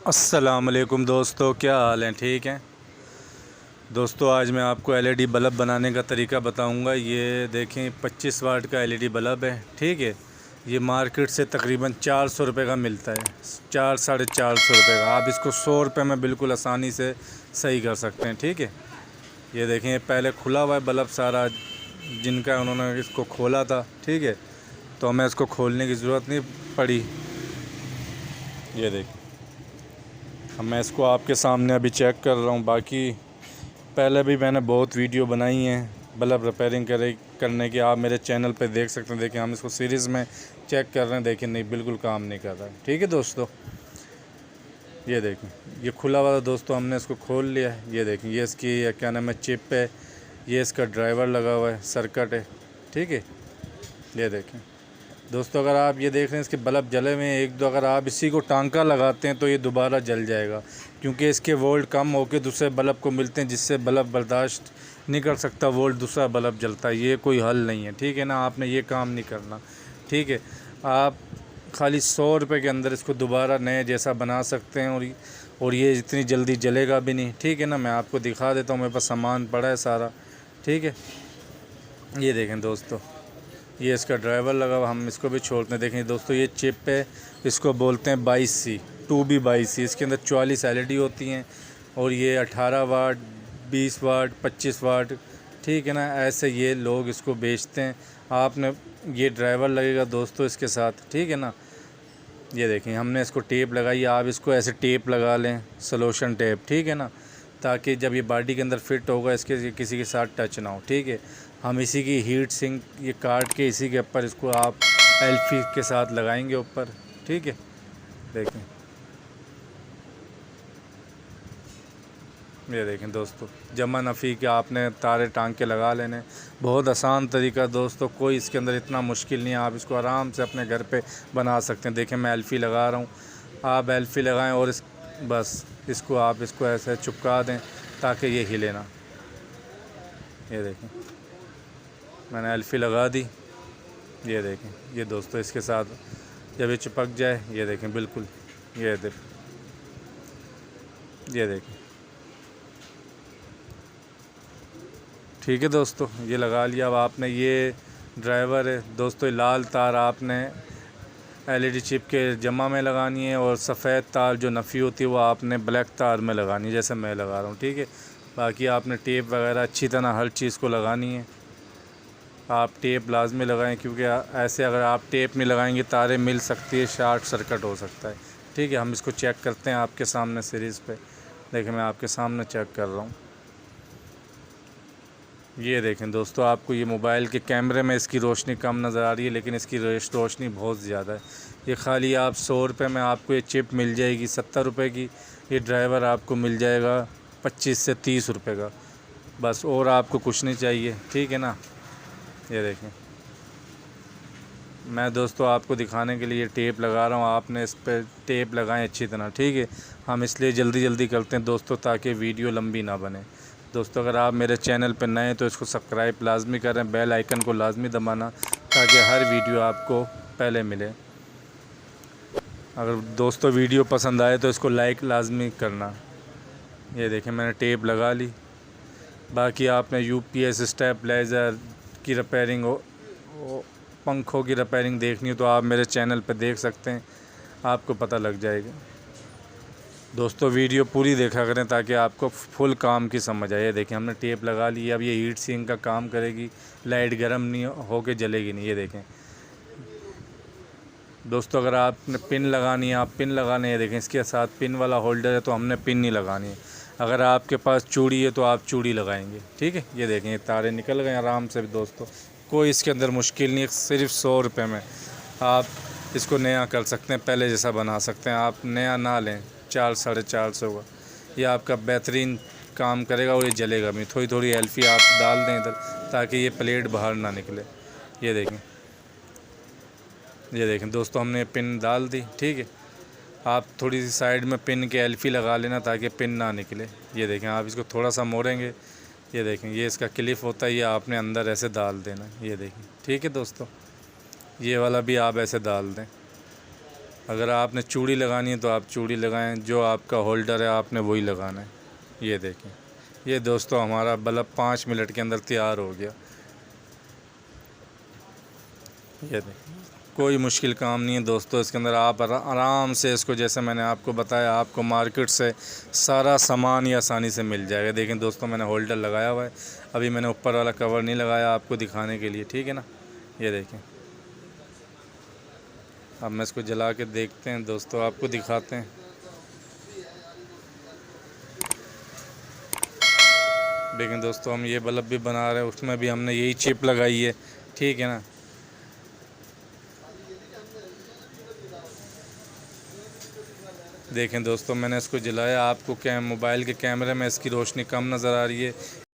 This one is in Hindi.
अस्सलामुअलैकुम दोस्तों, क्या हाल है? ठीक हैं दोस्तों। आज मैं आपको एलईडी बल्ब बनाने का तरीका बताऊंगा। ये देखें 25 वाट का एलईडी बल्ब है, ठीक है। ये मार्केट से तकरीबन 400 रुपये का मिलता है, 400-450 रुपये का। आप इसको 100 रुपये में बिल्कुल आसानी से सही कर सकते हैं, ठीक है। ये देखें, ये पहले खुला हुआ है बल्ब सारा, जिनका उन्होंने इसको खोला था, ठीक है। तो हमें इसको खोलने की ज़रूरत नहीं पड़ी। ये देखें, अब मैं इसको आपके सामने अभी चेक कर रहा हूँ। बाकी पहले भी मैंने बहुत वीडियो बनाई हैं बल्ब रिपेयरिंग करने की, आप मेरे चैनल पे देख सकते हैं। देखिए, हम इसको सीरीज़ में चेक कर रहे हैं। देखिए, नहीं, बिल्कुल काम नहीं कर रहा है, ठीक है दोस्तों। ये देखें, ये खुला हुआ था दोस्तों, हमने इसको खोल लिया है। ये देखें, ये इसकी क्या नाम है, चिप है। ये इसका ड्राइवर लगा हुआ है, सर्किट है, ठीक है। ये देखें दोस्तों, अगर आप ये देख रहे हैं इसके बल्ब जले हुए हैं एक दो, अगर आप इसी को टांका लगाते हैं तो ये दोबारा जल जाएगा, क्योंकि इसके वोल्ट कम होकर दूसरे बल्ब को मिलते हैं, जिससे बल्ब बर्दाश्त नहीं कर सकता वोल्ट, दूसरा बल्ब जलता है। ये कोई हल नहीं है, ठीक है ना। आपने ये काम नहीं करना, ठीक है। आप खाली 100 रुपये के अंदर इसको दोबारा नए जैसा बना सकते हैं, और ये इतनी जल्दी जलेगा भी नहीं, ठीक है ना। मैं आपको दिखा देता हूँ, मेरे पास सामान पड़ा है सारा, ठीक है। ये देखें दोस्तों, ये इसका ड्राइवर लगा हुआ, हम इसको भी छोड़ते हैं। देखें दोस्तों, ये चिप है, इसको बोलते हैं 22C 2B22C। इसके अंदर 44 एलईडी होती हैं, और ये 18 वाट, 20 वाट, 25 वाट, ठीक है ना। ऐसे ये लोग इसको बेचते हैं। आपने ये ड्राइवर लगेगा दोस्तों इसके साथ, ठीक है ना। ये देखें, हमने इसको टेप लगाई, आप इसको ऐसे टेप लगा लें, सॉल्यूशन टेप, ठीक है ना, ताकि जब ये बॉडी के अंदर फिट होगा इसके किसी के साथ टच ना हो, ठीक है। हम इसी की हीट सिंक ये काट के इसी के ऊपर इसको आप एल्फी के साथ लगाएंगे ऊपर, ठीक है। देखें, ये देखें दोस्तों, जमा नफ़ी के आपने तारे टांग के लगा लेने। बहुत आसान तरीका दोस्तों, कोई इसके अंदर इतना मुश्किल नहीं है। आप इसको आराम से अपने घर पे बना सकते हैं। देखें, मैं एल्फी लगा रहा हूँ, आप एल्फी लगाएं और बस इसको आप इसको ऐसे चिपका दें ताकि ये हिले ना। ये देखें, मैंने एल्फी लगा दी। ये देखें, ये दोस्तों इसके साथ जब ये चिपक जाए, ये देखें बिल्कुल, ये देखें, ठीक है दोस्तों। ये लगा लिया। अब आपने ये ड्राइवर है दोस्तों, लाल तार आपने एलईडी चिप के जमा में लगानी है, और सफ़ेद तार जो नफ़ी होती है वो आपने ब्लैक तार में लगानी है, जैसे मैं लगा रहा हूँ, ठीक है। बाकी आपने टेप वगैरह अच्छी तरह हर चीज़ को लगानी है। आप टेप लाजमी लगाएं, क्योंकि ऐसे अगर आप टेप नहीं लगाएंगे तारे मिल सकती है, शॉर्ट सर्किट हो सकता है, ठीक है। हम इसको चेक करते हैं आपके सामने सीरीज़ पे। देखें, मैं आपके सामने चेक कर रहा हूँ। ये देखें दोस्तों, आपको ये मोबाइल के कैमरे में इसकी रोशनी कम नज़र आ रही है, लेकिन इसकी रोशनी बहुत ज़्यादा है। ये खाली आप 100 रुपये में आपको ये चिप मिल जाएगी, 70 रुपये की ये ड्राइवर आपको मिल जाएगा 25 से 30 रुपये का, बस। और आपको कुछ नहीं चाहिए, ठीक है ना। ये देखें, मैं दोस्तों आपको दिखाने के लिए टेप लगा रहा हूँ, आपने इस पर टेप लगाएं अच्छी तरह, ठीक है। हम इसलिए जल्दी करते हैं दोस्तों, ताकि वीडियो लंबी ना बने। दोस्तों, अगर आप मेरे चैनल पर नए हैं तो इसको सब्सक्राइब लाजमी करें, बेल आइकन को लाजमी दबाना, ताकि हर वीडियो आपको पहले मिले। अगर दोस्तों वीडियो पसंद आए तो इसको लाइक लाजमी करना। ये देखें, मैंने टेप लगा ली। बाकी आपने यूपीएस, स्टेबलाइज़र की रिपेयरिंग हो, पंखों की रिपेयरिंग देखनी हो तो आप मेरे चैनल पर देख सकते हैं, आपको पता लग जाएगा। दोस्तों, वीडियो पूरी देखा करें ताकि आपको फुल काम की समझ आए। देखें, हमने टेप लगा ली। अब ये हीट सिंक का काम करेगी, लाइट गर्म नहीं हो के जलेगी नहीं। ये देखें दोस्तों, अगर आपने पिन लगानी है, आप पिन लगाने हैं। देखें, इसके साथ पिन वाला होल्डर है, तो हमने पिन नहीं लगानी है। अगर आपके पास चूड़ी है तो आप चूड़ी लगाएंगे, ठीक है। ये देखें, ये तारे निकल गए आराम से दोस्तों, कोई इसके अंदर मुश्किल नहीं है। सिर्फ 100 रुपये में आप इसको नया कर सकते हैं, पहले जैसा बना सकते हैं। आप नया ना लें 400-450 का, ये आपका बेहतरीन काम करेगा, और ये जलेगा भी। थोड़ी थोड़ी एल्फी आप डाल दें इधर, ताकि ये प्लेट बाहर ना निकले। ये देखें दोस्तों, हमने पिन डाल दी, ठीक है। आप थोड़ी सी साइड में पिन के एल्फी लगा लेना, ताकि पिन ना निकले। ये देखें, आप इसको थोड़ा सा मोड़ेंगे। ये देखें, ये इसका क्लिप होता है, ये आपने अंदर ऐसे डाल देना। ये देखें, ठीक है दोस्तों, ये वाला भी आप ऐसे डाल दें। अगर आपने चूड़ी लगानी है तो आप चूड़ी लगाएं, जो आपका होल्डर है आपने वही लगाना है। ये देखें, ये दोस्तों हमारा बल्ब 5 मिनट के अंदर तैयार हो गया। ये देखें, कोई मुश्किल काम नहीं है दोस्तों। इसके अंदर आप आराम से इसको, जैसे मैंने आपको बताया, आपको मार्केट से सारा सामान ही आसानी से मिल जाएगा। देखें दोस्तों, मैंने होल्डर लगाया हुआ है, अभी मैंने ऊपर वाला कवर नहीं लगाया आपको दिखाने के लिए, ठीक है ना। ये देखें, अब मैं इसको जला के देखते हैं दोस्तों, आपको दिखाते हैं। देखें दोस्तों, हम ये बल्ब भी बना रहे हैं, उसमें भी हमने यही चिप लगाई है, ठीक है ना। देखें दोस्तों, मैंने इसको जलाया, आपको मोबाइल के कैमरे में इसकी रोशनी कम नज़र आ रही है।